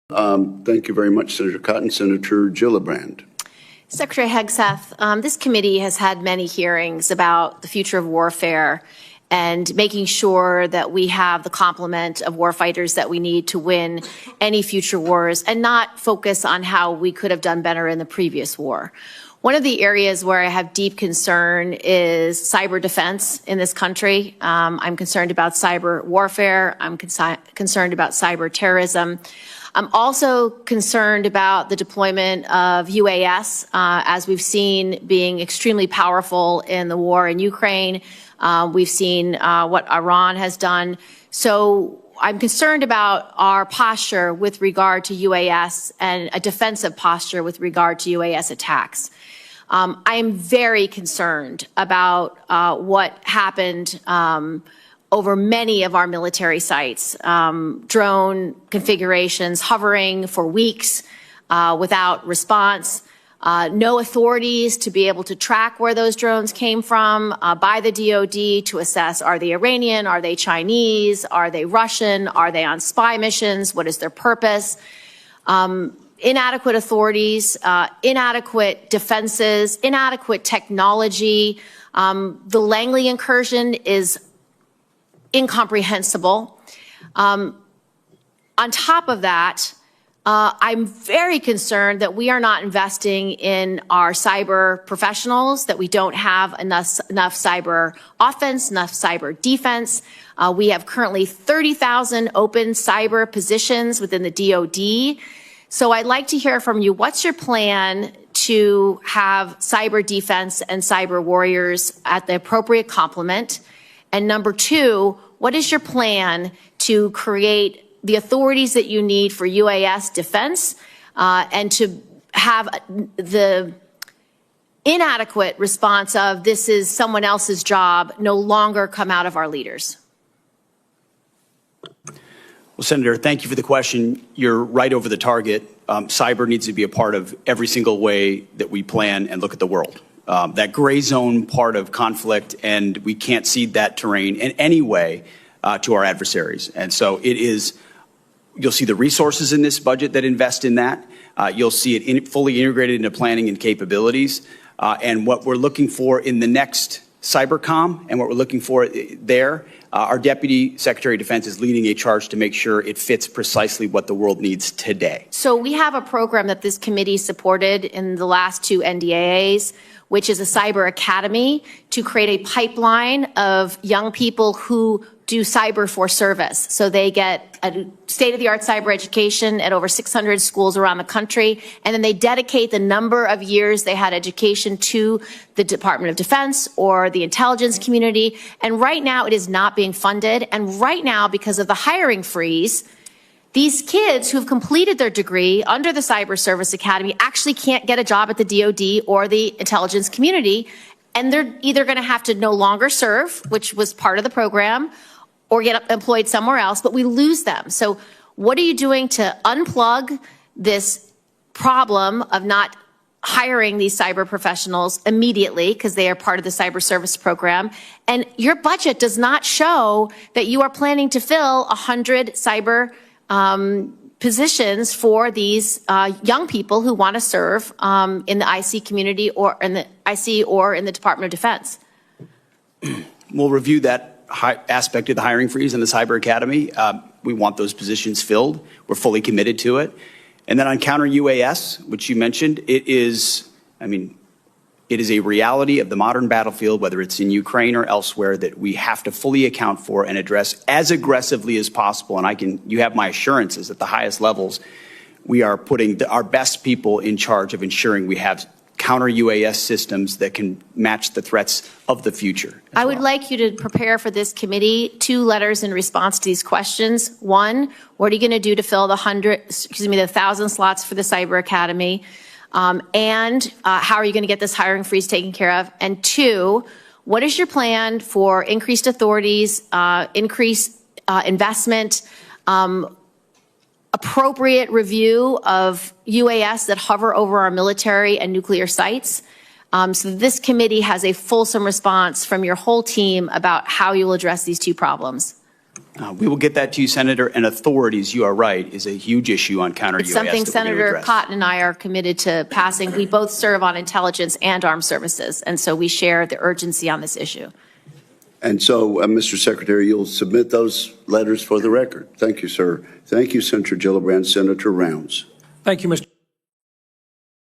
Thank you very much, Senator Cotton. Senator Gillibrand. Secretary Hegseth, this committee has had many hearings about the future of warfare and making sure that we have the complement of warfighters that we need to win any future wars and not focus on how we could have done better in the previous war. One of the areas where I have deep concern is cyber defense in this country. I'm concerned about cyber warfare. I'm concerned about cyber terrorism. I'm also concerned about the deployment of UAS, as we've seen being extremely powerful in the war in Ukraine. We've seen what Iran has done. So I'm concerned about our posture with regard to UAS and a defensive posture with regard to UAS attacks. I am very concerned about what happened over many of our military sites, drone configurations hovering for weeks without response, no authorities to be able to track where those drones came from by the DoD to assess, are they Iranian, are they Chinese, are they Russian, are they on spy missions, what is their purpose? Inadequate authorities, inadequate defenses, inadequate technology. The Langley incursion is incomprehensible. On top of that, I'm very concerned that we are not investing in our cyber professionals, that we don't have enough cyber offense, enough cyber defense. We have currently 30,000 open cyber positions within the DoD. So I'd like to hear from you, what's your plan to have cyber defense and cyber warriors at the appropriate complement? And number two, what is your plan to create the authorities that you need for UAS defense and to have the inadequate response of this is someone else's job no longer come out of our leaders? Well, Senator, thank you for the question. You're right over the target. Cyber needs to be a part of every single way that we plan and look at the world. That gray zone part of conflict, and we can't cede that terrain in any way to our adversaries. And so it is, you'll see the resources in this budget that invest in that. You'll see it fully integrated into planning and capabilities. And what we're looking for in the next Cybercom and what we're looking for there, our Deputy Secretary of Defense is leading a charge to make sure it fits precisely what the world needs today. So we have a program that this committee supported in the last two NDAAs, which is a cyber academy to create a pipeline of young people who do cyber for service. So they get a state-of-the-art cyber education at over 600 schools around the country, and then they dedicate the number of years they had education to the Department of Defense or the intelligence community. And right now it is not being funded. And right now, because of the hiring freeze, these kids who've completed their degree under the Cyber Service Academy actually can't get a job at the DoD or the intelligence community. And they're either going to have to no longer serve, which was part of the program, or get employed somewhere else, but we lose them. So what are you doing to unplug this problem of not hiring these cyber professionals immediately because they are part of the cyber service program? And your budget does not show that you are planning to fill 100 cyber positions for these young people who want to serve in the IC community or in the IC or in the Department of Defense. We'll review that aspect of the hiring freeze in the Cyber Academy. We want those positions filled. We're fully committed to it. And then on counter UAS, which you mentioned, it is a reality of the modern battlefield, whether it's in Ukraine or elsewhere, that we have to fully account for and address as aggressively as possible. And you have my assurances at the highest levels, we are putting our best people in charge of ensuring we have counter UAS systems that can match the threats of the future. I would like you to prepare for this committee 2 letters in response to these questions. 1, what are you going to do to fill the 1,000 slots for the Cyber Academy? And how are you going to get this hiring freeze taken care of? And 2, what is your plan for increased authorities, increased investment, appropriate review of UAS that hover over our military and nuclear sites? So this committee has a fulsome response from your whole team about how you will address these 2 problems. We will get that to you, Senator, and authorities, you are right, is a huge issue on counter-UAS. It's something that we're gonna Senator address. Cotton and I are committed to passing. We both serve on intelligence and armed services, and so we share the urgency on this issue. And so, Mr. Secretary, you'll submit those letters for the record. Thank you, sir. Thank you, Senator Gillibrand. Senator Rounds. Thank you, Mr.